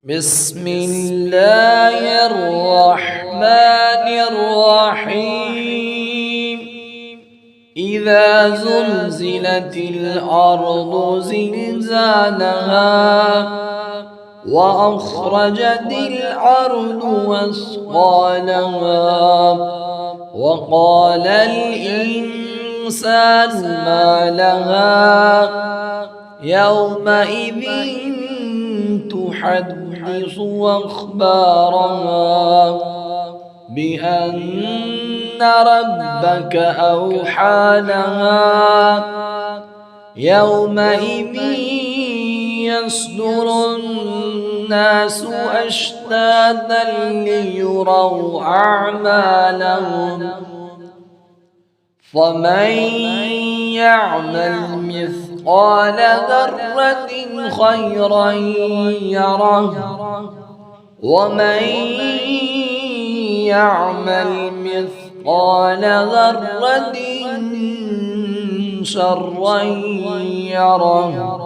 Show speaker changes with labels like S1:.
S1: بسم الله الرحمن الرحيم إذا زلزلت الأرض زلزالها وأخرجت الأرض أثقالها وقال الإنسان ما لها يومئذ تحدث أخبارها بأن ربك أوحى لها يومئذ يصدر الناس أشتاتا ليروا أعمالهم فمن يعمل مثقال ذرة خيرا يره ومن يعمل مثقال ذرة شرا يره